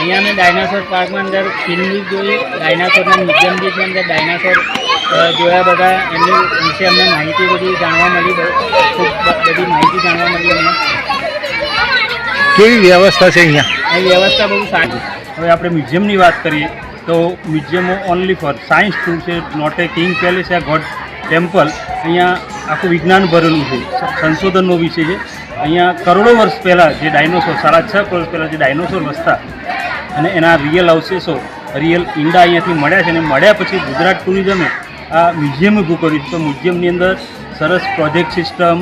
અહીંયા અમે ડાયનાસોર પાર્કમાં અંદર ફિલ્મ જોઈ, ડાયનાસોરના મ્યુઝિયમ બી છે, અંદર ડાયનાસોર જોયા બધા, એમની વિશે અમને માહિતી બધી જાણવા મળી, ખૂબ બધી માહિતી જાણવા મળી અમને. કેવી વ્યવસ્થા છે અહીંયા? અહીં વ્યવસ્થા બહુ સારી. હવે આપણે મ્યુઝિયમની વાત કરીએ તો મ્યુઝિયમો ઓનલી ફોર સાયન્સ ટુ છે, નોટ એ કિંગ પેલેસ યા ગોડ ટેમ્પલ. અહીંયા આખું વિજ્ઞાન ભરેલું છે, સંશોધનનો વિષય છે. અહીંયા કરોડો વર્ષ પહેલાં જે ડાયનોસોર, 6.5 કરોડ પહેલાં જે ડાયનોસોર વસતા અને એના રિયલ અવશેષો, રિયલ ઈંડા અહીંયાથી મળ્યા છે. અને મળ્યા પછી ગુજરાત ટુરિઝમે આ મ્યુઝિયમ ઊભું કર્યું છે. તો મ્યુઝિયમની અંદર સરસ project system.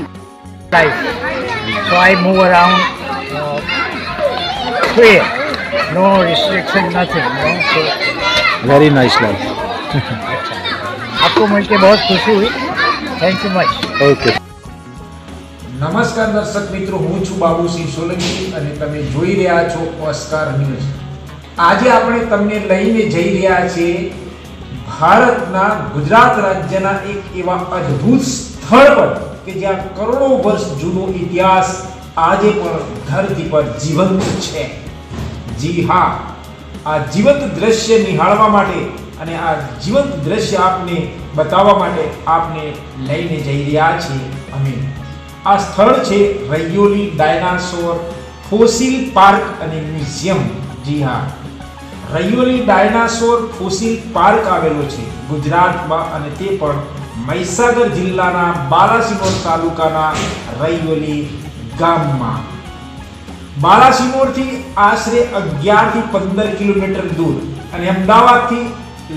So I move around free, no restriction, nothing. No? So, very nice life. आपको मिलकर बहुत खुशी हुई. Thank you much. ઓકે. નમસ્કાર દર્શક મિત્રો, હું છું બાબુસિંહ સોલંકી અને તમે જોઈ રહ્યા છો ઓસ્કાર ન્યૂઝ. આજે આપણે તમને લઈને જઈ રહ્યા છીએ ભારતના ગુજરાત રાજ્યના એક એવા અદ્ભુત સ્થળ પર કે જ્યાં કરોડો વર્ષ જૂનો ઇતિહાસ આજે પણ ધરતી પર જીવંત છે. જી હા, આ જીવંત દ્રશ્ય નિહાળવા માટે અને આ જીવંત દ્રશ્ય આપને બતાવવા માટે આપને લઈને જઈ રહ્યા છીએ અમે. આ સ્થળ છે રૈયોલી ડાયનાસોર ફોસિલ પાર્ક અને મ્યુઝિયમ. જી હા, રૈયોલી ડાયનાસોર ફોસિલ પાર્ક આવેલો છે ગુજરાતમાં અને તે પણ મહીસાગર જિલ્લાના બાલાસિનોર તાલુકાના રૈયોલી ગામમાં. બાલાસિનોરથી આશરે 11 થી 15 કિલોમીટર દૂર અને અમદાવાદથી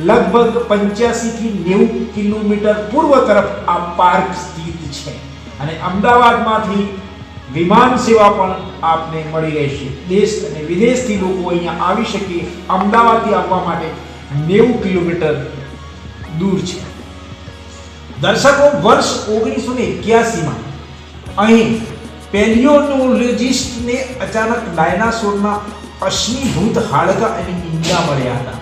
લગભગ 85 થી 90 કિલોમીટર પૂર્વ તરફ આ પાર્ક સ્થિત છે. અને અમદાવાદમાંથી વિમાન સેવા પણ આપને મળી રહેશે. દેશ અને વિદેશથી લોકો અહીંયા આવી શકે. અમદાવાદથી આવવા માટે 90 કિલોમીટર દૂર છે. દર્શકો, વર્ષ 1981માં અહીં પેલિયોનોલોજિસ્ટને અચાનક ડાયનાસોરના અશ્મિભૂત હાડકાં અને ઈંડા મળ્યા હતા.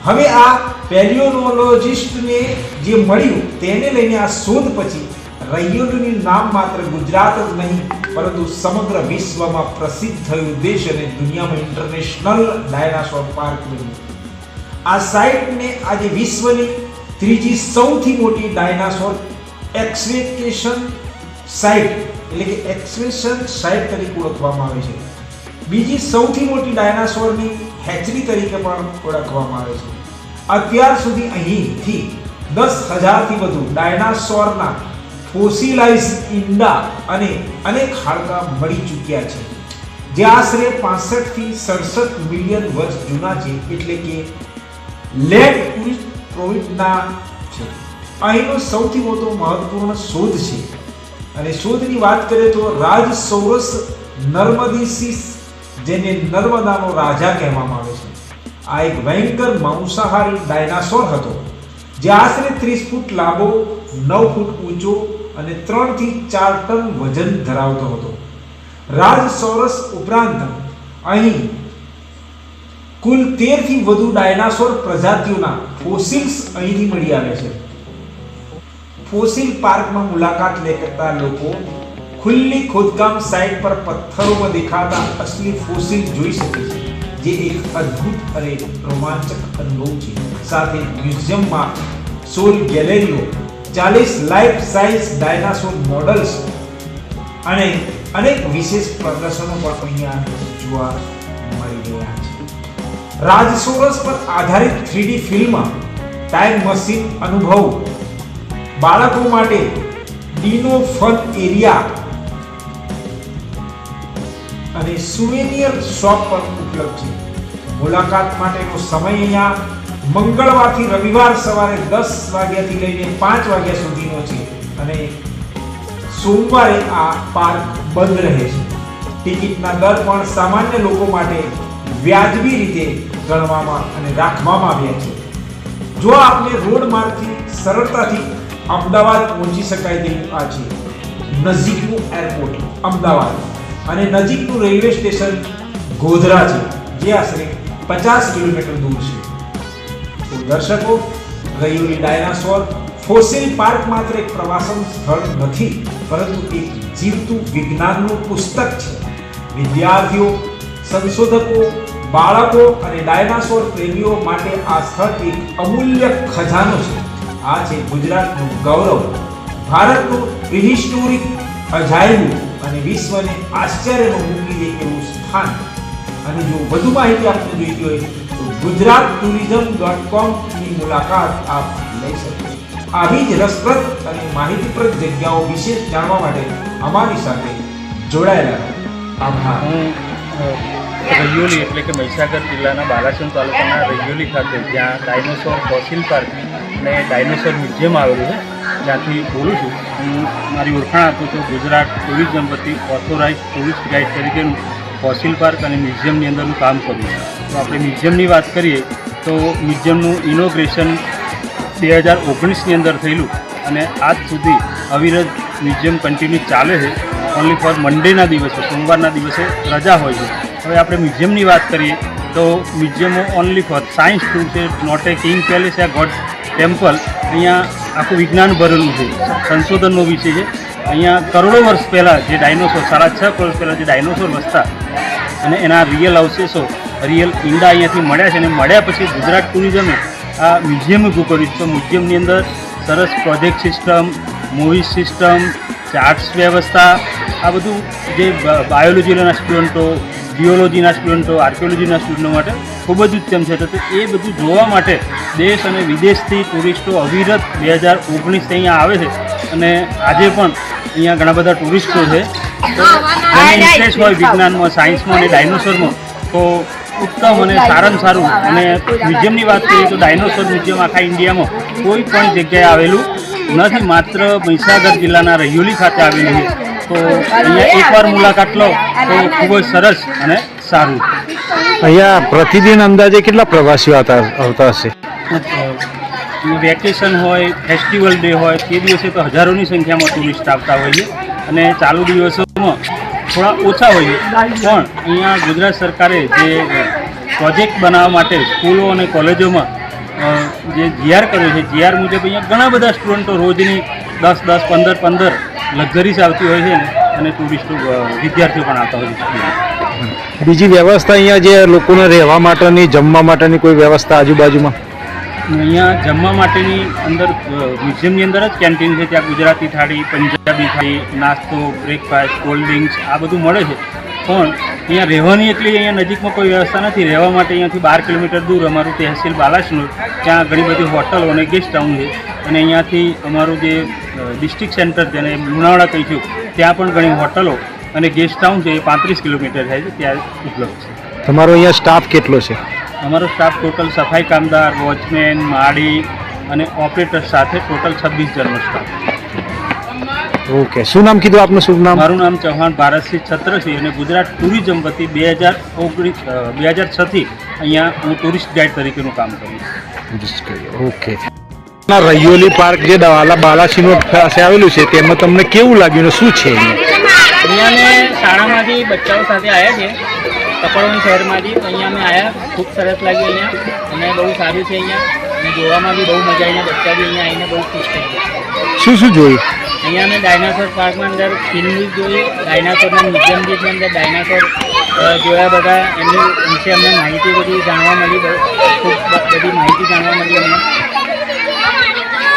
હવે આ પેલિયોનોલોજિસ્ટને જે મળ્યું તેને લઈને આ શોધ પછી રૈયોલીનું નામ માત્ર ગુજરાત જ નહીં પરંતુ સમગ્ર વિશ્વમાં પ્રસિદ્ધ થયું. દેશ અને દુનિયામાં ઇન્ટરનેશનલ ડાયનાસોર પાર્ક બન્યું. આ સાઇટને આજે વિશ્વની ત્રીજી સૌથી મોટી ડાયનાસોર એક્સવેકેશન સાઇટ એટલે કે એક્સવેશન સાઇટ તરીકે ઓળખવામાં આવે છે. બીજી સૌથી મોટી ડાયનાસોરની હેચરી તરીકે પણ ઓળખવામાં આવે છે. અત્યાર સુધી અહીંથી 10,000 થી વધુ ડાયનાસોરના ફોસિલાઇઝ ઈંડા અને અનેક હાડકાં મળી ચૂક્યા છે, જે આશરે 65 થી 67 મિલિયન વર્ષ જૂના છે, એટલે કે લેટ પ્રોવિડના છે. અહીંનો સૌથી મોટો મહત્વપૂર્ણ શોધ છે અને શોધની વાત કરીએ તો રાજસૌરસ નર્મદીસિસ, જેને નર્મદાનો રાજા કહેવામાં આવે છે. આ એક ભયંકર માંસાહારી ડાયનાસોર હતો જે આશરે 30 ફૂટ લાંબો, 9 ફૂટ ઊંચો અને 3 થી 4 ટન વજન ધરાવતો હતો. રાજસૌરસ ઉપરાંત અહીં કુલ 13 થી વધુ ડાયનાસોર પ્રજાતિઓના ફોસિલ્સ અહીંથી મળી આવે છે. ફોસિલ પાર્કમાં મુલાકાત લેતા લોકો ખુલ્લી ખોદકામ સાઇટ પર પથ્થરોમાં દેખાતા અસલી ફોસિલ જોઈ શકે છે, જે એક અદ્ભુત અને રોમાંચક અનુભવ છે. સાથે મ્યુઝિયમમાં 16 ગેલેરીઓ, 40 લાઈફ સાઇઝ ડાયનાસોર મોડલ્સ અને અનેક વિશેષ પ્રદર્શનો પણ અહીંયા જોવા મળી રહ્યા છે. રાજસૌરસ પર આધારિત 3D ફિલ્મ ટાઈમ મશીન અનુભવ બાળકો માટે ડીનો ફન એરિયા અને સુવેનિયર શોપ પણ ઉપલબ્ધ છે. મુલાકાત માટેનો સમય અહીંયા મંગળવારથી રવિવાર સવારે 10 વાગ્યાથી લઈને 5 વાગ્યા સુધીનો છે અને સોમવારે આ પાર્ક બંધ રહે છે. ટિકિટના દર પણ સામાન્ય લોકો માટે વ્યાજબી રીતે ગણવામાં અને રાખવામાં આવ્યા છે. જો આપને રોડ માર્ગથી સરળતાથી અમદાવાદ પહોંચી શકાય તેવું આ છે. નજીકનું એરપોર્ટ અમદાવાદ અને નજીકનું રેલવે સ્ટેશન ગોધરા છે, જે આશરે 50 કિલોમીટર દૂર છે. તો દર્શકો, રૈયોલી ડાયનાસોર ફોસિલ પાર્ક માત્ર એક પ્રવાસન સ્થળ નથી પરંતુ એક જીવતું વિજ્ઞાનનું પુસ્તક છે. વિદ્યાર્થીઓ, સંશોધકો, બાળકો અને ડાયનાસોર પ્રેમીઓ માટે આ સ્થળ એક અમૂલ્ય ખજાનો છે. આ છે ગુજરાતનું ગૌરવ, ભારતનું પ્રિહિસ્ટોરિક અજાયબું અને વિશ્વને આશ્ચર્યમાં મૂકી દે એવું સ્થાન. અને જો વધુ માહિતી આપને જોઈતી હોય તો gujaratourism.com ની મુલાકાત આપ લઈ શકો છો. આવી જ રસપ્રદ અને માહિતીપ્રદ જગ્યાઓ વિશે જાણવા માટે અમારી સાથે જોડાયેલા રહો. આભાર. હું રૈયોલી એટલે કે મહીસાગર જિલ્લાના બાલાસણ તાલુકાના રૈયોલી ખાતે જ્યાં ડાયનોસોર ફોસિલ પાર્ક અને ડાયનોસોર મ્યુઝિયમ આવેલું છે ત્યાંથી બોલું છું. હું મારી ઓળખાણ આપું છું ગુજરાત ટુરિઝમ વતી ઓથોરાઇઝ ટુરિસ્ટ ગાઈડ તરીકેનું ફોસિલ પાર્ક અને મ્યુઝિયમની અંદરનું કામ કરું છું. તો આપણે મ્યુઝિયમની વાત કરીએ તો મ્યુઝિયમનું ઇનોગ્રેશન 2019ની અંદર થયેલું અને આજ સુધી અવિરત મ્યુઝિયમ કન્ટિન્યુ ચાલે છે. ઓનલી ફોર મંડેના દિવસે, સોમવારના દિવસે રજા હોય છે. હવે આપણે મ્યુઝિયમની વાત કરીએ તો મ્યુઝિયમો ઓનલી ફોર સાયન્સ ટૂર છે, નોટ એ કિંગ પેલેસ યા ગોડ ટેમ્પલ. અહીંયા આખું વિજ્ઞાન ભરેલું છે, સંશોધનનો વિષય છે. અહીંયા કરોડો વર્ષ પહેલાં જે ડાયનોસોર 6.5 કરોડ પહેલાં જે ડાયનોસોર વસતા અને એના રિયલ અવશેષો, રિયલ ઈંડા અહીંયાથી મળ્યા છે. અને મળ્યા પછી ગુજરાત ટુરિઝમે આ મ્યુઝિયમ ઊભું કર્યું છે. તો મ્યુઝિયમની અંદર સરસ project system, movie system, charts વ્યવસ્થા, આ બધું જે બાયોલોજીના સ્ટુડન્ટો, જીઓલોજીના સ્ટુડન્ટો, આર્કિયોલોજીના સ્ટુડન્ટો માટે ખૂબ જ ઉત્તમ છે. તો એ બધું જોવા માટે દેશ અને વિદેશથી ટુરિસ્ટો અવિરત 2019 અહીંયા આવે છે. અને આજે પણ અહીંયા ઘણા બધા ટુરિસ્ટો છે. તો જેને ઇન્ટરેસ્ટ હોય વિજ્ઞાનમાં, સાયન્સમાં અને ડાયનોસોરમાં તો ઉત્તમ અને સારામાં સારું. અને મ્યુઝિયમની વાત કરીએ તો ડાયનોસોર મ્યુઝિયમ આખા ઇન્ડિયામાં કોઈ પણ જગ્યાએ આવેલું નથી, માત્ર મહીસાગર જિલ્લાના રૈયોલી ખાતે આવેલું છે. તો અહીંયા એકવાર મુલાકાત લો તો ખૂબ જ સરસ અને સારું. અહીંયા પ્રતિદિન અંદાજે કેટલા પ્રવાસીઓ આવતા હશે? વેકેશન હોય, ફેસ્ટિવલ ડે હોય તે દિવસે તો હજારોની સંખ્યામાં ટુરિસ્ટ આવતા હોય છે. અને ચાલુ દિવસોમાં થોડા ઓછા હોય છે. પણ અહીંયા ગુજરાત સરકારે જે પ્રોજેક્ટ બનાવવા માટે સ્કૂલો અને કોલેજોમાં જે જીઆર કર્યો છે, જીઆર મુજબ અહીંયા ઘણા બધા સ્ટુડન્ટો રોજની 10-10, 15 લક્ઝરીસ આવતી હોય છે અને ટુરિસ્ટો વિદ્યાર્થીઓ પણ આવતા હોય છે. બીજી વ્યવસ્થા અહીંયા જે લોકોને રહેવા માટેની, જમવા માટેની કોઈ વ્યવસ્થા આજુબાજુમાં? અહીંયા જમવા માટેની અંદર મ્યુઝિયમની અંદર જ કેન્ટીન છે. ત્યાં ગુજરાતી થાળી, પંજાબી થાળી, નાસ્તો, બ્રેકફાસ્ટ, કોલ્ડ ડ્રિંક્સ આ બધું મળે છે. પણ અહીંયા રહેવાની એટલી અહીંયા નજીકમાં કોઈ વ્યવસ્થા નથી. રહેવા માટે અહીંયાથી 12 કિલોમીટર દૂર અમારું તહેસીલ બાલાસનોર, ત્યાં ઘણી બધી હોટલો અને ગેસ્ટ ટાઉન છે. અને અહીંયાથી અમારું જે ડિસ્ટ્રિક્ટ સેન્ટર જેને લુણાવાડા કહીશું ત્યાં પણ ઘણી હોટલો અને ગેસ્ટ ટાઉન છે. એ 35 કિલોમીટર થાય છે, ત્યાં ઉપલબ્ધ છે. તમારો અહીંયા સ્ટાફ કેટલો છે? અમારો સ્ટાફ ટોટલ સફાઈ કામદાર, વોચમેન, માળી અને ઓપરેટર સાથે ટોટલ 26 જણનો સ્ટાફ. ઓકે, શું નામ કીધું આપનું? શુભ નામ? મારું નામ ચૌહાણ ભારતસિંહ છત્રસિંહ અને ગુજરાત ટુરિઝમ વતી 2006થી અહીંયા હું ટુરિસ્ટ ગાઈડ તરીકેનું કામ કરું છું. ઓકે. રૈયોલી પાર્ક જે બાલાસિનોર પાસે આવેલું છે તેમાં તમને કેવું લાગ્યું ને શું છે અહીંયા અમે શાળામાંથી બચ્ચાઓ સાથે આવ્યા છે, કપડવંજ શહેરમાંથી. અહીંયા અમે આવ્યા, ખૂબ સરસ લાગ્યું અહીંયા અને બહુ સારું છે અહીંયા. અને જોવામાં બી બહુ મજા આવી. બચ્ચા બી અહીંયા આવીને બહુ ખુશ થઈ ગયા. શું જોયું? અહીંયા અમે ડાયનાસોર પાર્કમાં અંદર ફિલ્મ જોઈ, ડાયનાસોરના મ્યુઝિયમ જે છે અંદર ડાયનાસોર જોયા બધા. એમની વિશે અમને માહિતી બધી જાણવા મળી, ખૂબ બધી માહિતી જાણવા મળી અમને.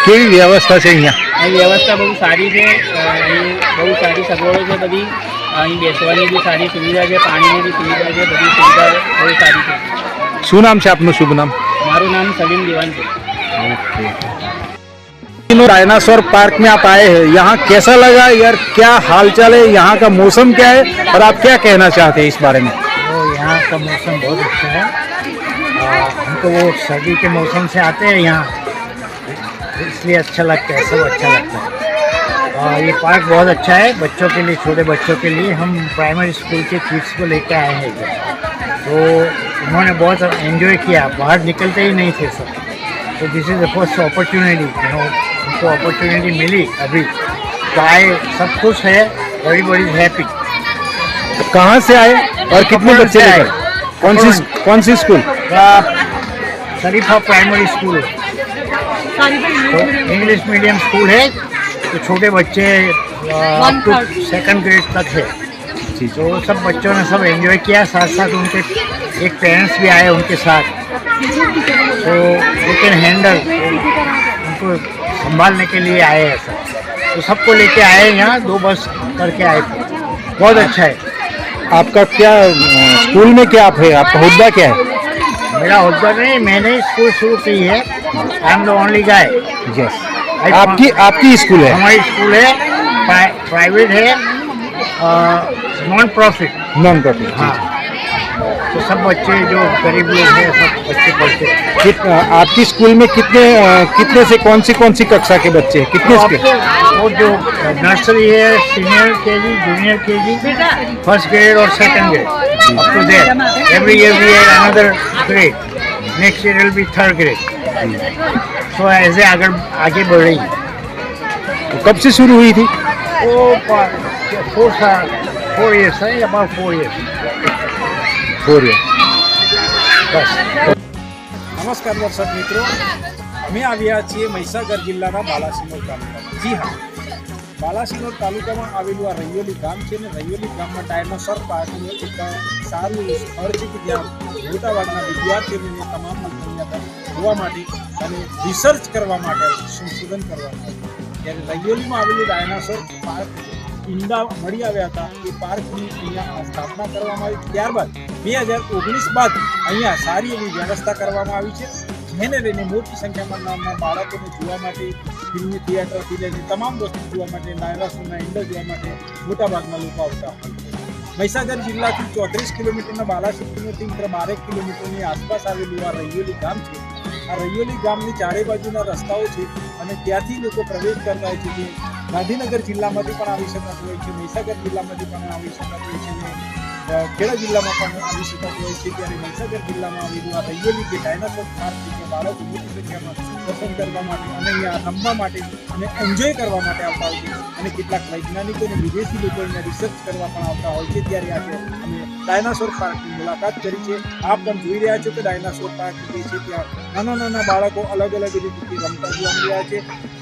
કેવી વ્યવસ્થા છે અહીંયા? અહીં વ્યવસ્થા બહુ સારી છે. અહીં બહુ સારી સગવડો છે બધી. અહીં બેસવાની બી સારી સુવિધા છે, પાણીની બી સુવિધા છે, બધી સુવિધા બહુ સારી છે. શું નામ છે આપનું? શુભ નામ? મારું नाम सलीम दीवान है। डायनासोर पार्क में आप आए हैं, यहाँ कैसा लगा यार, क्या हालचाल है, यहाँ का मौसम क्या है और आप क्या कहना चाहते हैं इस बारे में? तो यहाँ का मौसम बहुत अच्छा है। हमको वो सर्दी के मौसम से आते हैं यहाँ, इसलिए अच्छा लगता है, सब अच्छा लगता है। और ये पार्क बहुत अच्छा है बच्चों के लिए, छोटे बच्चों के लिए। हम प्राइमरी स्कूल के किड्स को लेकर आए हैं इधर, तो उन्होंने बहुत एंजॉय किया, बाहर निकलते ही नहीं थे सब। तो this is the first opportunity, उनको अपॉर्चुनिटी मिली अभी, तो आए, सब खुश है, एवरीबॉडी इज हैप्पी। कहाँ से आए और कितने बच्चे आए? कौन सी स्कूल? शरीफा प्राइमरी स्कूल, तो इंग्लिश मीडियम स्कूल है, तो छोटे बच्चे अप टू 2nd ग्रेड तक है। जी। तो सब बच्चों ने सब एंजॉय किया, साथ साथ उनके एक पेरेंट्स भी आए उनके साथ, तो दे कैन हैंडल, उनको संभालने के लिए आए हैं सब, तो सबको लेके आए यहाँ, 2 बस करके आए थे। बहुत अच्छा है। आपका क्या स्कूल में क्या आप है, आपका हुद्दा क्या है? मेरा होता नहीं, मैंने स्कूल शुरू की है, I am the only guy. Yes, आपकी स्कूल है? हमारी स्कूल है, प्राइवेट है, नॉन प्रॉफिट। Non profit. हाँ, तो सब बच्चे जो गरीब लोग हैं सब बच्चे पढ़ते हैं। आपकी स्कूल में कितने से कौन सी कक्षा के बच्चे हैं, कितने तो के? वो जो नर्सरी है, senior KG, junior KG, first grade और second grade, up to there every year we have another grade, next year will be third grade, so ऐसे आगे बढ़ रही है। तो कब से शुरू हुई थी? वो 4 years है, about 4 years। हो रही है। નમસ્કાર દર્શક મિત્રો, અમે આવ્યા છીએ મહીસાગર જિલ્લાના બાલાસિનોર તાલુકામાં. જી હા, બાલાસિનોર તાલુકામાં આવેલું આ રૈયોલી ગામ છે ને રૈયોલી ગામમાં ડાયનોસોર પાર્કનું એક સારું એવું સ્થળ છે કે જ્યાં મોટાભાગના વિદ્યાર્થીઓને તમામ અહીંયા જોવા માટે અને રિસર્ચ કરવા માટે, સંશોધન કરવા માટે. ત્યારે રૈયોલીમાં આવેલું ડાયનોસોર પાર્ક ઈંડા મળી આવ્યા હતા, એ પાર્કની અહીંયા સ્થાપના કરવામાં આવી. ત્યારબાદ 2019 બાદ અહીંયા સારી એવી વ્યવસ્થા કરવામાં આવી છે, જેને લઈને મોટી સંખ્યામાં નાના બાળકોને જોવા માટે, ફિલ્મી થિયેટરથી લઈને તમામ વસ્તુ જોવા માટે, ડાયનાસોરના ઈંડા જોવા માટે મોટાભાગના લોકો આવતા હોય છે. મહીસાગર જિલ્લાથી 34 કિલોમીટરના, બાલાસિનોરથી 12 કિલોમીટરની આસપાસ આવેલું આ રૈયોલી ગામ છે. આ રૈયોલી ગામની ચારે બાજુના રસ્તાઓ છે અને ત્યાંથી લોકો પ્રવેશ કરતા હોય છે. જે ગાંધીનગર જિલ્લામાંથી પણ આવી શકાતું હોય છે, મહીસાગર જિલ્લામાંથી પણ આવી શકાતું હોય છે અને ખેડા જિલ્લામાં પણ આવી શકાતું હોય છે. ત્યારે મહીસાગર જિલ્લામાં આવેલું આ રૈયોલી જે ડાયનાસોર પાર્ક છે, ત્યાં બાળકો મોટી સંખ્યામાં પસંદ કરવા માટે અને અહીંયા રમવા માટે અને એન્જોય કરવા માટે આવતા હોય છે. અને કેટલાક વૈજ્ઞાનિકો અને વિદેશી લોકો અહીંયા રિસર્ચ કરવા પણ આવતા હોય છે. ત્યારે આજે અમે ડાયનાસોર પાર્કની મુલાકાત કરી છે. આપ પણ જોઈ રહ્યા છો કે ડાયનાસોર પાર્ક જે છે ત્યાં નાના બાળકો અલગ અલગ રીતે રમતા જોવા મળી રહ્યા છે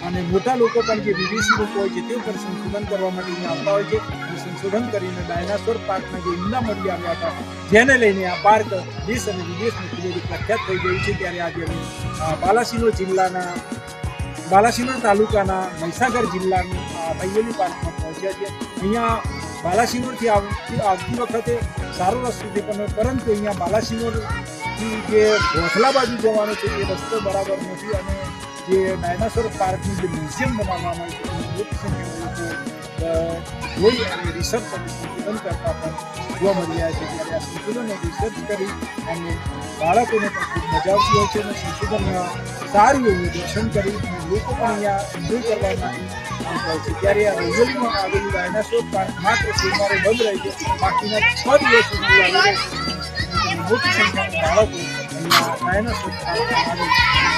અને મોટા લોકો પણ જે વિદેશી લોકો હોય છે તે પણ સંશોધન કરવા માટે અહીંયા આવતા હોય છે અને સંશોધન કરીને ડાયનાસોર પાર્કના જે ઈંડા મળી આવ્યા હતા, જેને લઈને આ પાર્ક દેશ અને વિદેશમાં ખૂબ જ પ્રખ્યાત થઈ ગયું છે. ત્યારે આજે અમે બાલાસિનોર તાલુકાના મહીસાગર જિલ્લાની રૈયોલી પાર્કમાં પહોંચ્યા છીએ. અહીંયા બાલાસિનોરથી આવતી વખતે સારો રસ્તો છે, પરંતુ અહીંયા બાલાસિનોરથી જે ભોસલા બાજુ જવાનો છે એ રસ્તો બરાબર નથી અને જે ડાયનાસોર પાર્કનું જે મ્યુઝિયમ બનાવવામાં આવ્યું છે એની મોટી સંખ્યામાં લોકો જોઈ અને રિસર્ચ અને સંશોધન કરતા પણ જોવા મળી રહ્યા છે. ત્યારે આ સંશોધન રિસર્ચ કરી અને બાળકોને પણ ખૂબ મજા આવતી હોય છે અને સંશોધનમાં સારું એવું દર્શન કરી અને લોકો પણ અહીંયા એન્જોય કરવા માટે આવતા હોય છે. ત્યારે આ રૈયોલીમાં આવેલું ડાયનાસોર પાર્ક માત્ર સોમવારે બંધ રહે છે, બાકીના 6 દિવસ સુધી આવી રહે છે. મોટી સંખ્યામાં બાળકો અહીંયા ડાયનાસોર પાર્કમાં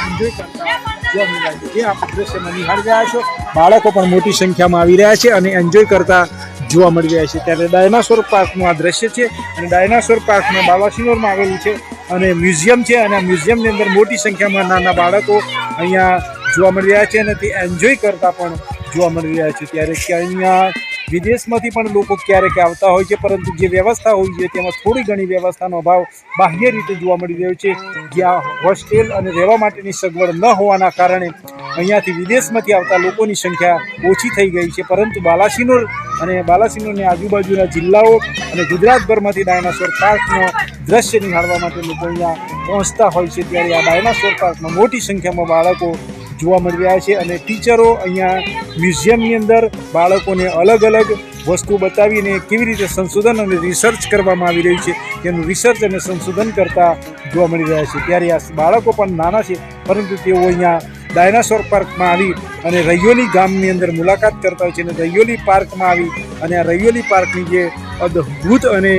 એન્જોય કરતા જોવા મળી રહ્યા છે. જે આપ દ્રશ્યમાં નિહાળી રહ્યા છો, બાળકો પણ મોટી સંખ્યામાં આવી રહ્યા છે અને એન્જોય કરતા જોવા મળી રહ્યા છે. ત્યારે ડાયનાસોર પાર્કનું આ દ્રશ્ય છે અને ડાયનાસોર પાર્કમાં બાલાસિનોરમાં આવેલું છે અને મ્યુઝિયમ છે અને આ મ્યુઝિયમની અંદર મોટી સંખ્યામાં નાના બાળકો અહીંયા જોવા મળી રહ્યા છે અને તે એન્જોય કરતા પણ જોવા મળી રહ્યા છે. ત્યારે અહીંયા વિદેશમાંથી પણ લોકો ક્યારેક આવતા હોય છે, પરંતુ જે વ્યવસ્થા હોય છે તેમાં થોડી ઘણી વ્યવસ્થાનો અભાવ બાહ્ય રીતે જોવા મળી રહ્યો છે. જ્યાં હોસ્ટેલ અને રહેવા માટેની સગવડ ન હોવાના કારણે અહીંયાથી વિદેશમાંથી આવતા લોકોની સંખ્યા ઓછી થઈ ગઈ છે. પરંતુ બાલાસિનોર અને બાલાસિનોરની આજુબાજુના જિલ્લાઓ અને ગુજરાતભરમાંથી ડાયનાસોર પાર્કનો દ્રશ્ય નિહાળવા માટે લોકો અહીંયા પહોંચતા હોય છે. ત્યારે આ ડાયનાસોર પાર્કમાં મોટી સંખ્યામાં બાળકો જોવા મળી રહ્યા છે અને ટીચરો અહીંયા મ્યુઝિયમની અંદર બાળકોને અલગ અલગ વસ્તુ બતાવીને કેવી રીતે સંશોધન અને રિસર્ચ કરવામાં આવી રહ્યું છે તેનું રિસર્ચ અને સંશોધન કરતા જોવા મળી રહ્યા છે. ત્યારે આ બાળકો પણ નાના છે, પરંતુ તેઓ અહીંયા ડાયનાસોર પાર્કમાં આવી અને રૈયોલી ગામની અંદર મુલાકાત કરતા હોય છે અને રૈયોલી પાર્કમાં આવી અને આ રૈયોલી પાર્કની જે અદ્ભુત અને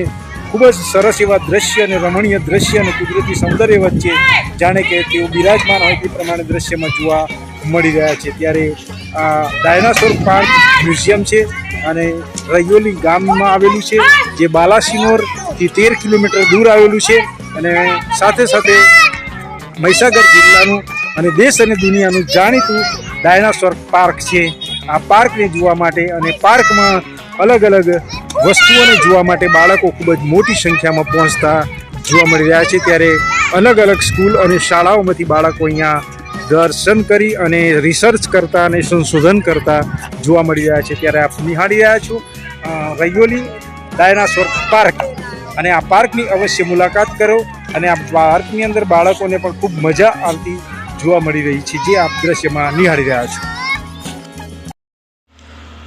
ખૂબ જ સરસ એવા દ્રશ્ય અને રમણીય દ્રશ્ય અને કુદરતી સૌંદર્ય વચ્ચે જાણે કે તેઓ બિરાજમાન હોય તે પ્રમાણે દ્રશ્યમાં જોવા મળી રહ્યા છે. ત્યારે આ ડાયનાસોર પાર્ક મ્યુઝિયમ છે અને રૈયોલી ગામમાં આવેલું છે, જે બાલાસિનોરથી 13 કિલોમીટર દૂર આવેલું છે અને સાથે સાથે મહીસાગર જિલ્લાનું અને દેશ અને દુનિયાનું જાણીતું ડાયનાસોર પાર્ક છે. આ પાર્કને જોવા માટે અને પાર્કમાં અલગ અલગ વસ્તુઓને જોવા માટે બાળકો ખૂબ જ મોટી સંખ્યામાં પહોંચતા જોવા મળી રહ્યા છે। ત્યારે અલગ અલગ સ્કૂલ અને શાળાઓમાંથી બાળકો અહીંયા દર્શન કરી અને રિસર્ચ કરતા અને સંશોધન કરતા જોવા મળી રહ્યા છે। ત્યારે આપ નિહાળી રહ્યા છો રૈયોલી ડાયનાસોર પાર્ક, અને આ પાર્કની અવશ્ય મુલાકાત કરો, અને આ પાર્કની અંદર બાળકોને પણ ખૂબ મજા આવતી જોવા મળી રહી છે, જે આપ દ્રશ્યમાં નિહાળી રહ્યા છો।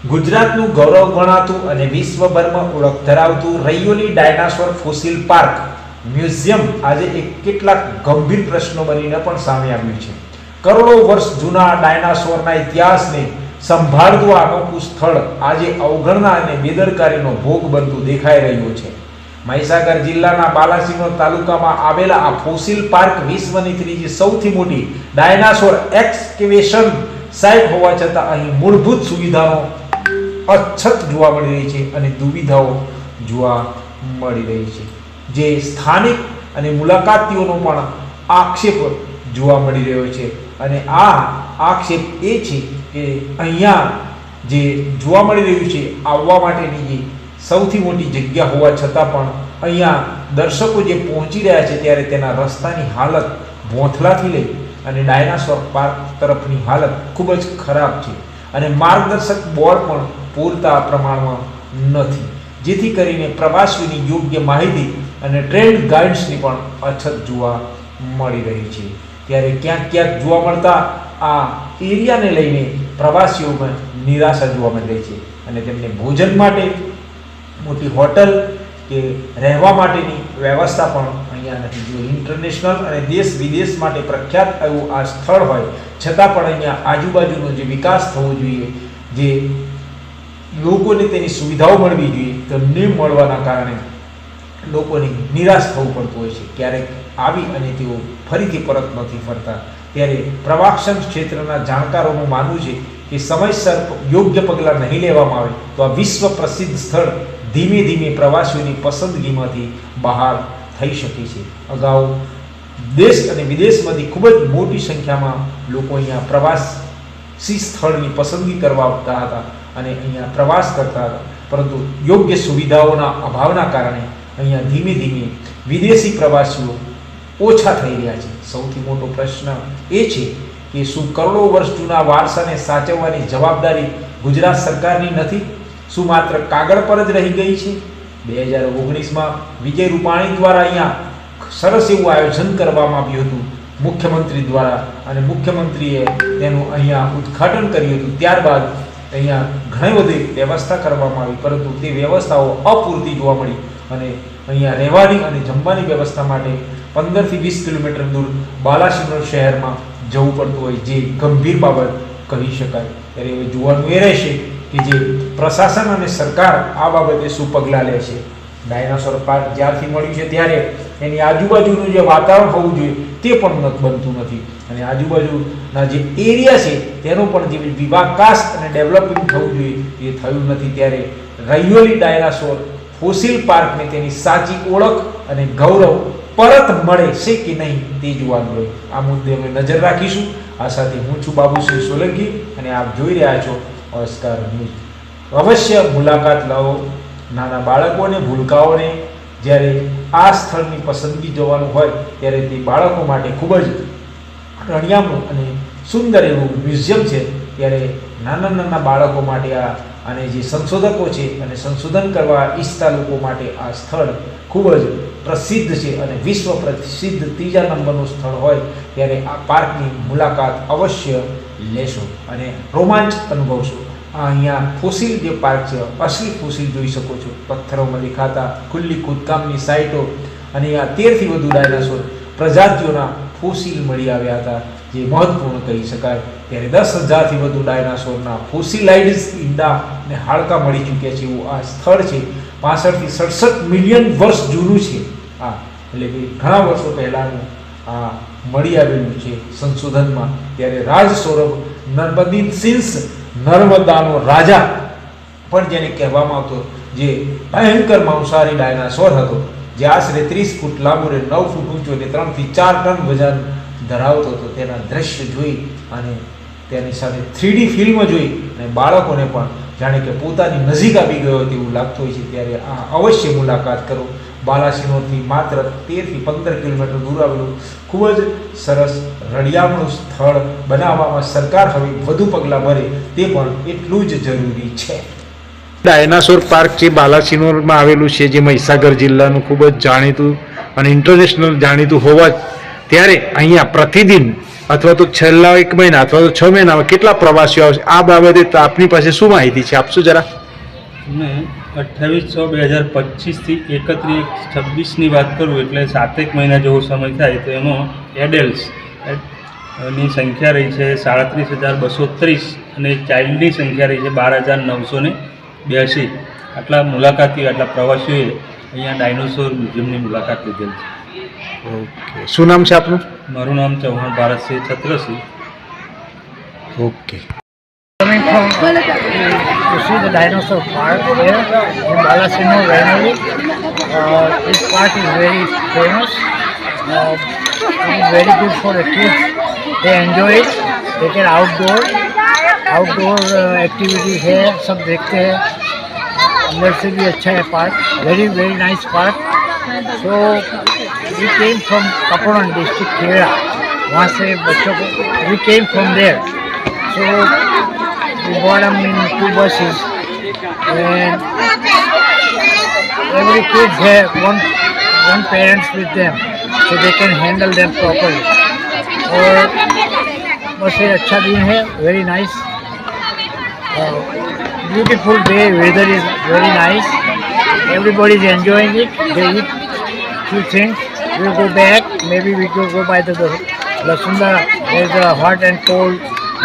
ગુજરાતનું ગૌરવ ગણાતું અને વિશ્વભરમાં ઓળખ ધરાવતું Raiyoli dinosaur fossil park museum આજે કેટલાક ગંભીર પ્રશ્નો બનીને પણ સામે આવ્યું છે। કરોડો વર્ષ જૂના ડાયનાસોરના ઇતિહાસને સંભાળતું આ અનોખું સ્થળ આજે અવગણના અને બેદરકારીનો ભોગ બનતું દેખાઈ રહ્યું છે। મહીસાગર જિલ્લાના બાલાસિનોર તાલુકામાં આવેલા આ ફોસિલ પાર્ક વિશ્વની ત્રીજી સૌથી મોટી ડાયનાસોર એક્સકેવેશન સાઇટ હોવા છતાં અહીં મૂળભૂત સુવિધાઓ અછત જોવા મળી રહી છે અને દુવિધાઓ જોવા મળી રહી છે, જે સ્થાનિક અને મુલાકાતીઓનો પણ આક્ષેપ જોવા મળી રહ્યો છે। અને આ આક્ષેપ એ છે કે અહીંયા જે જોવા મળી રહ્યું છે આવવા માટેની જે સૌથી મોટી જગ્યા હોવા છતાં પણ અહીંયા દર્શકો જે પહોંચી રહ્યા છે ત્યારે તેના રસ્તાની હાલત ભોંથલાથી લઈ અને ડાયનાસોર પાર્ક તરફની હાલત ખૂબ જ ખરાબ છે, અને માર્ગદર્શક બોર્ડ પણ પૂરતા પ્રમાણમાં નથી, જેથી કરીને પ્રવાસીઓની યોગ્ય માહિતી અને ટ્રેન્ડ ગાઈડ્સની પણ અછત જોવા મળી રહી છે। ત્યારે ક્યાંક ક્યાંક જોવા મળતા આ એરિયાને લઈને પ્રવાસીઓમાં નિરાશા જોવા મળી રહી છે, અને તેમને ભોજન માટે મોટી હોટલ કે રહેવા માટેની વ્યવસ્થા પણ અહીંયા નથી। જો ઇન્ટરનેશનલ અને દેશ વિદેશ માટે પ્રખ્યાત એવું આ સ્થળ હોય છતાં પણ અહીંયા આજુબાજુનો જે વિકાસ થવો જોઈએ, જે લોકોને તેની સુવિધાઓ મળવી જોઈએ તો ન મળવાના કારણે લોકોને નિરાશ થવું પડતું હોય છે। ક્યારેક આવી અને તેઓ ફરીથી પરત નથી ફરતા। ત્યારે પ્રવાસન ક્ષેત્રના જાણકારોનું માનવું છે કે સમયસર યોગ્ય પગલાં નહીં લેવામાં આવે તો આ વિશ્વ પ્રસિદ્ધ સ્થળ ધીમે ધીમે પ્રવાસીઓની પસંદગીમાંથી બહાર થઈ શકે છે। અગાઉ દેશ અને વિદેશમાંથી ખૂબ જ મોટી સંખ્યામાં લોકો અહીંયા પ્રવાસી સ્થળની પસંદગી કરવા આવતા હતા અને અહીંયા પ્રવાસ કરતા હતા, પરંતુ યોગ્ય સુવિધાઓના અભાવના કારણે અહીંયા ધીમે ધીમે વિદેશી પ્રવાસીઓ ઓછા થઈ રહ્યા છે। સૌથી મોટો પ્રશ્ન એ છે કે શું કરોડો વર્ષ જૂના વારસાને સાચવવાની જવાબદારી ગુજરાત સરકારની નથી? શું માત્ર કાગળ પર જ રહી ગઈ છે? 2019માં વિજય રૂપાણી દ્વારા અહીંયા સરસ એવું આયોજન કરવામાં આવ્યું હતું મુખ્યમંત્રી દ્વારા, અને મુખ્યમંત્રીએ તેનું અહીંયા ઉદ્ઘાટન કર્યું હતું। ત્યારબાદ અહીંયા ઘણી બધી વ્યવસ્થા કરવામાં આવી, પરંતુ તે વ્યવસ્થાઓ અપૂરતી જોવા મળી, અને અહીંયા રહેવાની અને જમવાની વ્યવસ્થા માટે 15થી 20 કિલોમીટર દૂર બાલાસિનોર શહેરમાં જવું પડતું હોય, જે ગંભીર બાબત કહી શકાય। ત્યારે હવે જોવાનું એ રહેશે કે જે પ્રશાસન અને સરકાર આ બાબતે શું પગલાં લે છે। ડાયનાસોર પાર્ક જ્યારથી મળ્યું છે ત્યારે એની આજુબાજુનું જે વાતાવરણ હોવું જોઈએ તે પણ બનતું નથી, અને આજુબાજુના જે એરિયા છે તેનો પણ જે વિકાસ અને ડેવલપિંગ થવું જોઈએ એ થયું નથી। ત્યારે રૈયોલી ડાયનાસોર ફોસિલ પાર્કને તેની સાચી ઓળખ અને ગૌરવ પરત મળે છે કે નહીં તે જોવાનું રહ્યું। આ મુદ્દે અમે નજર રાખીશું। આ સાથે હું છું બાબુસિંહ સોલંકી અને આપ જોઈ રહ્યા છો ઓસ્કાર ન્યૂઝ। અવશ્ય મુલાકાત લાવો। નાના બાળકોને, ભૂલકાઓને જ્યારે આ સ્થળની પસંદગી જવાનું હોય ત્યારે તે બાળકો માટે ખૂબ જ રણિયામણું અને સુંદર એવું મ્યુઝિયમ છે। ત્યારે નાના નાના બાળકો માટે અને જે સંશોધકો છે અને સંશોધન કરવા ઈચ્છતા લોકો માટે આ સ્થળ ખૂબ જ પ્રસિદ્ધ છે, અને વિશ્વ પ્રસિદ્ધ 3જા નંબરનું સ્થળ હોય ત્યારે આ પાર્કની મુલાકાત અવશ્ય લેશો અને રોમાંચ અનુભવશો। અહીંયા ફોસિલ જે પાર્ક છે, અસલી ફોસિલ જોઈ શકો છો, પથ્થરોમાં દેખાતા ખુલ્લી ખોદકામની સાઇટો, અને અહીંયા 13થી વધુ ડાયનાસોર પ્રજાતિઓના ફોસિલ મળી આવ્યા હતા, જે મહત્વપૂર્ણ કહી શકાય। ત્યારે 10,000થી વધુ ડાયનાસોરના ફોસિલાઇઝ્ડ ઈંડા અને હાડકાં મળી ચૂક્યા છે એવું આ સ્થળ છે। 65થી 67 મિલિયન વર્ષ જૂનું છે આ, એટલે કે ઘણા વર્ષો પહેલાંનું આ મળી આવેલું છે સંશોધનમાં। ત્યારે રાજ સૌરભ નર્મદીસિંહ, નર્મદાનો રાજા પણ જેને કહેવામાં આવતો, જે ભયંકર માંસાહારી ડાયનાસોર હતો, જે આશરે 30 ફૂટ લાંબુ, 9 ફૂટ ઊંચો અને 3થી 4 ટન વજન ધરાવતો હતો। તેના દ્રશ્ય જોઈ અને તેની સાથે 3D ફિલ્મ જોઈ અને બાળકોને પણ જાણે કે પોતાની નજીક આવી ગયો તેવું લાગતું હોય છે, ત્યારે આ અવશ્ય મુલાકાત કરો. બાલાસિનોરથી માત્ર 13 થી 15 કિલોમીટર દૂર આવેલું ખૂબ જ સરસ રળિયામણું સ્થળ બનાવવામાં સરકાર હવે વધુ પગલાં ભરે તે પણ એટલું જ જરૂરી છે. ડાયનાસોર પાર્ક જે બાલાસિનોરમાં આવેલું છે, જે મહીસાગર જિલ્લાનું ખૂબ જ જાણીતું અને ઇન્ટરનેશનલ જાણીતું હોવા, ત્યારે અહીંયા પ્રતિદિન અથવા તો છેલ્લા 1 મહિના અથવા તો 6 મહિનામાં કેટલા પ્રવાસીઓ આવશે? આ બાબતે તો આપની પાસે શું માહિતી છે, આપશો જરા? અને 28/6/2025 થી 31/26ની વાત કરું એટલે 7 મહિના જેવો સમય થાય, તો એમાં એડલ્ટ્સ ની સંખ્યા રહી છે 37,230 અને ચાઇલ્ડની સંખ્યા રહી છે 12,982. આટલા મુલાકાતીઓ, આટલા પ્રવાસીઓએ અહીંયા ડાયનોસોર મ્યુઝિયમની મુલાકાત લીધેલ છે. ઓકે, શું નામ છે આપનું? મારું નામ Chauhan Bharatsinh Chhatrasinh. Okay. Coming from to see the dinosaur park here in Balasinor, Vainoli. This park is very famous. It is very good for the kids. They enjoy it. They can outdoor activities है, सब देखते हैं. अंदर से भी अच्छा है park. Very nice park. So we came from Kapuran district, Kerala. वहाँ से बच्चों को we came from there. So we brought them in 2 buses, and every kids have one parents with them, so they can handle them properly. और बस ये अच्छा दिन है, very nice, beautiful day, weather is very nice, everybody is enjoying it. They eat few things. We'll go back, maybe we go by the Lasunda. There's a hot and cold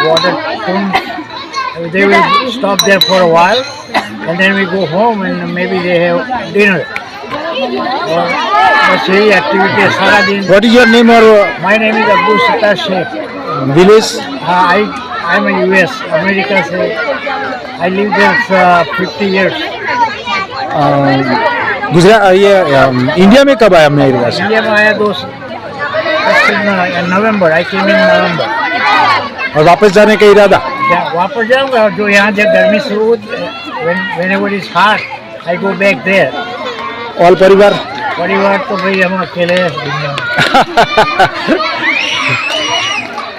water pump. They will stop there for a while, and then we go home and maybe they have dinner. और बस यही activity है सारा दिन. What is your name or My name is Abdul Sattar Sheikh. village? हाँ, I'm a US, America से. I live there for 50 years. Gujarat ये India में कब आया अपने एरिया से? इंडिया में आया नवंबर. I came in November. और वापस जाने का इरादा? वापस जाऊंगा. जो यहाँ जब गर्मी शुरू होती है, whenever it's hot, I go back there. All परिवार? परिवार तो भाई हम अकेले हैं दुनिया में.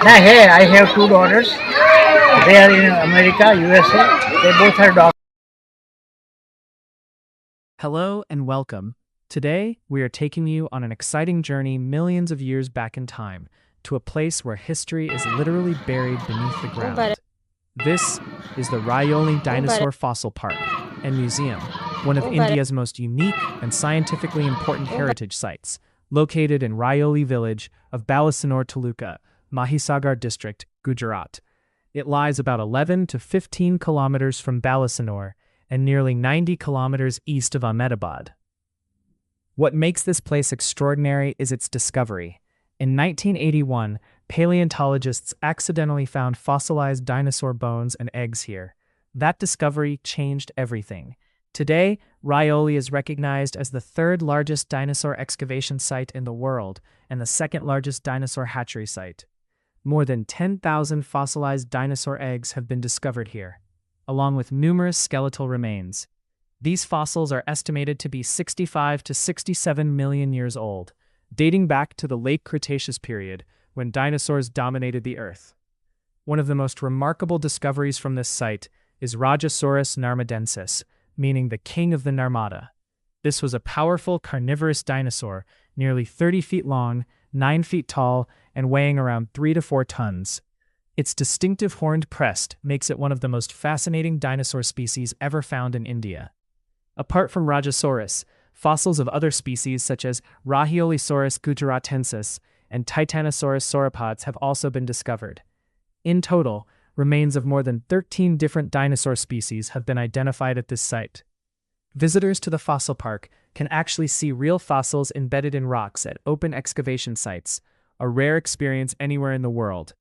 ना है. I have 2 daughters. They are in America, USA. They both are doctors. Hello and welcome. Today, we are taking you on an exciting journey millions of years back in time to a place where history is literally buried beneath the ground. This is the Rayoli Dinosaur Fossil Park and Museum, one of India's most unique and scientifically important heritage sites, located in Rayoli village of Balasinor Taluka, Mahisagar district, Gujarat. It lies about 11 to 15 kilometers from Balasinor and nearly 90 kilometers east of Ahmedabad. What makes this place extraordinary is its discovery. In 1981, paleontologists accidentally found fossilized dinosaur bones and eggs here. That discovery changed everything. Today, Rayoli is recognized as the 3rd largest dinosaur excavation site in the world and the 2nd largest dinosaur hatchery site. More than 10,000 fossilized dinosaur eggs have been discovered here, along with numerous skeletal remains. These fossils are estimated to be 65 to 67 million years old, dating back to the late Cretaceous period when dinosaurs dominated the Earth. One of the most remarkable discoveries from this site is Rajasaurus narmadensis, meaning the king of the Narmada. This was a powerful carnivorous dinosaur, nearly 30 feet long, 9 feet tall, and weighing around 3 to 4 tons. Its distinctive horned crest makes it one of the most fascinating dinosaur species ever found in India. Apart from Rajasaurus, fossils of other species such as Rahiolisaurus gujaratensis and Titanosaurus sauropods have also been discovered. In total, remains of more than 13 different dinosaur species have been identified at this site. Visitors to the fossil park can actually see real fossils embedded in rocks at open excavation sites, a rare experience anywhere in the world.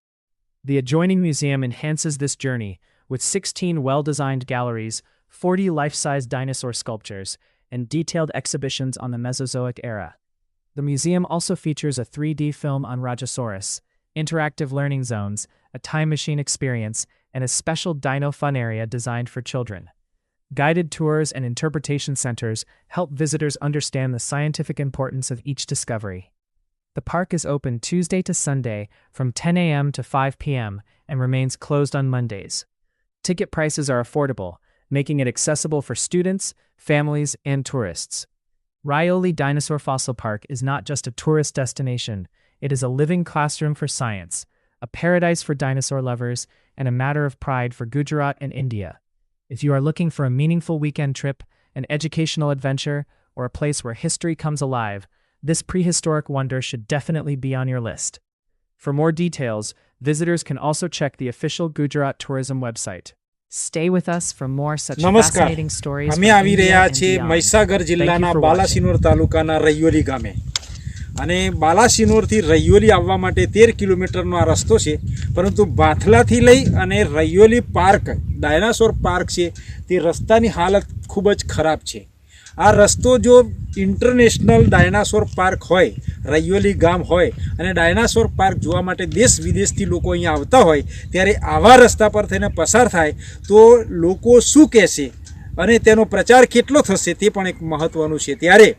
The adjoining museum enhances this journey with 16 well-designed galleries, 40 life-size dinosaur sculptures, and detailed exhibitions on the Mesozoic era. The museum also features a 3D film on Rajasaurus, interactive learning zones, a time machine experience, and a special dino fun area designed for children. Guided tours and interpretation centers help visitors understand the scientific importance of each discovery. The park is open Tuesday to Sunday from 10 a.m. to 5 p.m. and remains closed on Mondays. Ticket prices are affordable, making it accessible for students, families, and tourists. Raioli Dinosaur Fossil Park is not just a tourist destination, it is a living classroom for science, a paradise for dinosaur lovers, and a matter of pride for Gujarat and India. If you are looking for a meaningful weekend trip, an educational adventure, or a place where history comes alive, this prehistoric wonder should definitely be on your list. For more details, visitors can also check the official Gujarat tourism website. Stay with us for more such નમસ્કાર fascinating stories અમે from આવી India રહ્યા and છીએ beyond. Mahisagar Thank જિલ્લાના you for watching. Balasinor તાલુકાના રૈયોલી ગામે અને બાલાસિનોરથી રૈયોલી આવવા માટે 13 કિલોમીટરનો આ રસ્તો છે પરંતુ બાથલાથી લઈ અને રૈયોલી પાર્ક ડાયનાસોર પાર્ક છે તે રસ્તાની હાલત ખૂબ જ ખરાબ છે આ રસ્તો જો ઇન્ટરનેશનલ ડાયનાસોર પાર્ક હોય રૈયોલી ગામ હોય અને ડાયનાસોર પાર્ક જોવા માટે દેશ વિદેશથી લોકો અહીંયા આવતા હોય ત્યારે આવા રસ્તા પર થઈને પસાર થાય તો લોકો શું કહેશે અને તેનો પ્રચાર કેટલો થશે તે પણ એક મહત્ત્વનું છે ત્યારે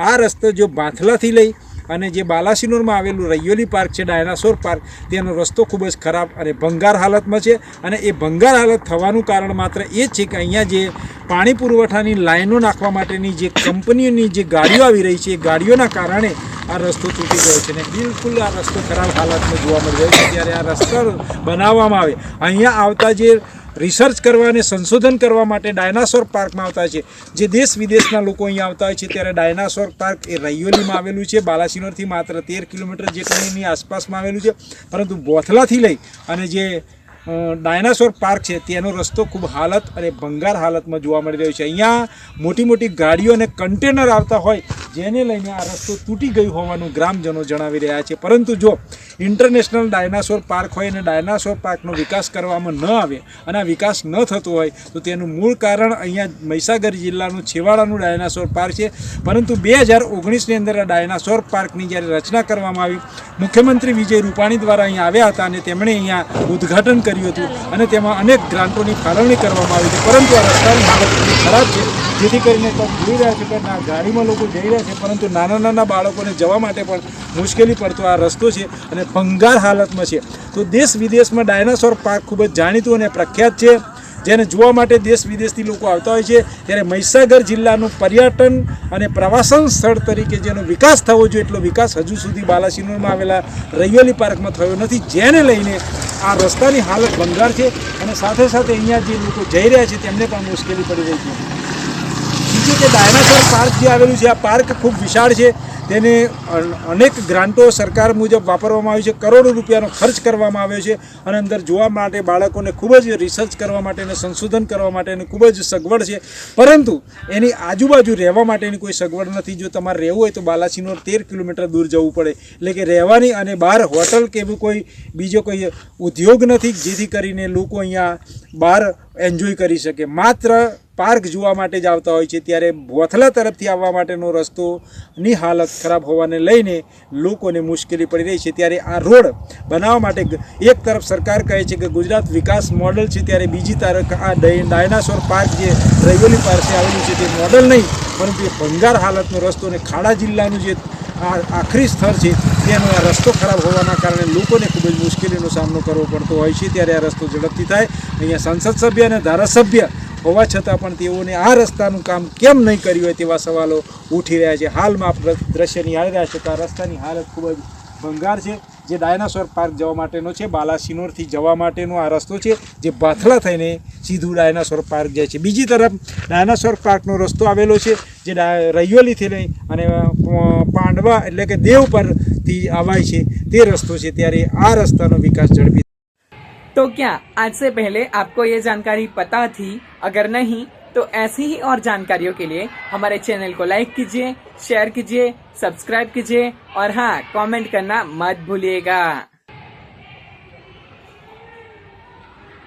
આ રસ્તો જો બાથલાથી લઈ અને જે બાલાસિનોરમાં આવેલું રૈયોલી પાર્ક છે ડાયનાસોર પાર્ક તેનો રસ્તો ખૂબ જ ખરાબ અને ભંગાર હાલતમાં છે અને એ ભંગાર હાલત થવાનું કારણ માત્ર એ જ છે કે અહીંયા જે પાણી પુરવઠાની લાઈનો નાખવા માટેની જે કંપનીઓની જે ગાડીઓ આવી રહી છે એ ગાડીઓના કારણે આ રસ્તો તૂટી ગયો છે અને બિલકુલ આ રસ્તો ખરાબ હાલતમાં જોવા મળી રહ્યો છે ત્યારે આ રસ્તો બનાવવામાં આવે અહીંયા આવતા જે રિસર્ચ કરવા અને સંશોધન કરવા માટે ડાયનાસોર પાર્કમાં આવતા છે જે દેશ વિદેશના લોકો અહીંયા આવતા હોય છે ત્યારે ડાયનાસોર પાર્ક એ રૈયોલીમાં આવેલું છે બાલાસિનોરથી માત્ર 13 કિલોમીટર જેટલીની આસપાસમાં આવેલું છે પરંતુ બોથલાથી લઈ અને જે ડાયનાસોર પાર્ક છે તેનો રસ્તો ખૂબ હાલત અને ભંગાર હાલતમાં જોવા મળી રહ્યો છે અહીંયા મોટી મોટી ગાડીઓ અને કન્ટેનર આવતા હોય જેને લઈને આ રસ્તો તૂટી ગયું હોવાનું ગ્રામજનો જણાવી રહ્યા છે પરંતુ જો ઇન્ટરનેશનલ ડાયનાસોર પાર્ક હોય અને ડાયનાસોર પાર્કનો વિકાસ કરવામાં ન આવે અને આ વિકાસ ન થતો હોય તો તેનું મૂળ કારણ અહીંયા મહીસાગર જિલ્લાનું છેવાડાનું ડાયનાસોર પાર્ક છે પરંતુ 2019ની અંદર આ ડાયનાસોર પાર્કની જ્યારે રચના કરવામાં આવી મુખ્યમંત્રી વિજય રૂપાણી દ્વારા અહીંયા આવ્યા હતા અને તેમણે અહીંયા ઉદ્ઘાટન કર્યું હતું અને તેમાં અનેક ગ્રાન્ટોની ફાળવણી કરવામાં આવી હતી પરંતુ આ રસ્તાની હાલત ખૂબ ખરાબ છે જેથી કરીને તો જોઈ રહ્યા છે કે ગાડીમાં લોકો જઈ રહ્યા છે પરંતુ નાના નાના બાળકોને જવા માટે પણ મુશ્કેલી પડતો આ રસ્તો છે અને ભંગાર હાલતમાં છે તો દેશ વિદેશમાં ડાયનાસોર પાર્ક ખૂબ જ જાણીતું અને પ્રખ્યાત છે જેને જોવા માટે દેશ વિદેશથી લોકો આવતા હોય છે ત્યારે મહીસાગર જિલ્લાનું પર્યટન અને પ્રવાસન સ્થળ તરીકે જેનો વિકાસ થવો જોઈએ એટલો વિકાસ હજુ સુધી બાલાસિનોરમાં આવેલા રૈયોલી પાર્કમાં થયો નથી જેને લઈને આ રસ્તાની હાલત ભંગાર છે અને સાથે સાથે અહીંયા જે લોકો જઈ રહ્યા છે તેમને પણ મુશ્કેલી પડી રહી છે બીજું કે ડાયનાસોર પાર્ક જે આવેલું છે આ પાર્ક ખૂબ વિશાળ છે તેને અનેક ગ્રાન્ટો સરકાર મુજબ વાપરવામાં આવી છે કરોડો રૂપિયાનો ખર્ચ કરવામાં આવ્યો છે અને અંદર જોવા માટે બાળકોને ખૂબ જ રિસર્ચ કરવા માટે અને સંશોધન કરવા માટેની ખૂબ જ સગવડ છે પરંતુ એની આજુબાજુ રહેવા માટેની કોઈ સગવડ નથી જો તમારે રહેવું હોય તો બાલાસિનોર 13 કિલોમીટર દૂર જવું પડે એટલે કે રહેવાની અને બહાર હોટલ કે એવું કોઈ બીજો કોઈ ઉદ્યોગ નથી જેથી કરીને લોકો અહીંયા બહાર એન્જોય કરી શકે માત્ર પાર્ક જોવા માટે જ આવતા હોય છે ત્યારે બોથલા તરફથી આવવા માટેનો રસ્તોની હાલત ખરાબ હોવાને લઈને લોકોને મુશ્કેલી પડી રહી છે ત્યારે આ રોડ બનાવવા માટે એક તરફ સરકાર કહે છે કે ગુજરાત વિકાસ મોડલ છે ત્યારે બીજી તરફ આ ડાયનાસોર પાર્ક જે રૈયોલી પાસે આવેલું છે તે મોડલ નહીં પરંતુ એ ભંગાર હાલતનો રસ્તો અને ખાડા જિલ્લાનું જે આ આખરી સ્થળ છે તેનો આ રસ્તો ખરાબ હોવાના કારણે લોકોને ખૂબ જ મુશ્કેલીનો સામનો કરવો પડતો હોય છે ત્યારે આ રસ્તો ઝડપથી થાય અહીંયા સંસદ સભ્ય અને ધારાસભ્ય હોવા છતાં પણ તેઓને આ રસ્તાનું કામ કેમ નહીં કર્યું હોય તેવા સવાલો ઉઠી રહ્યા છે હાલમાં આપ દ્રશ્ય નિહાળી રહ્યા છો તો આ રસ્તાની હાલત ખૂબ જ ભંગાર છે જે ડાયનાસોર પાર્ક જવા માટેનો છે બાલાસિનોરથી જવા માટેનો આ રસ્તો છે જે બાથલા થઈને સીધું ડાયનાસોર પાર્ક જાય છે બીજી તરફ ડાયનાસોર પાર્કનો રસ્તો આવેલો છે જે રૈયોલીથી લઈ અને પાંડવા એટલે કે દેવ પરથી આવાય છે તે રસ્તો છે ત્યારે આ રસ્તાનો વિકાસ ઝડપી तो क्या आज से पहले आपको ये जानकारी पता थी? अगर नहीं तो ऐसी ही और जानकारियों के लिए हमारे चैनल को लाइक कीजिए, शेयर कीजिए, सब्सक्राइब कीजिए और हाँ कमेंट करना मत भूलिएगा।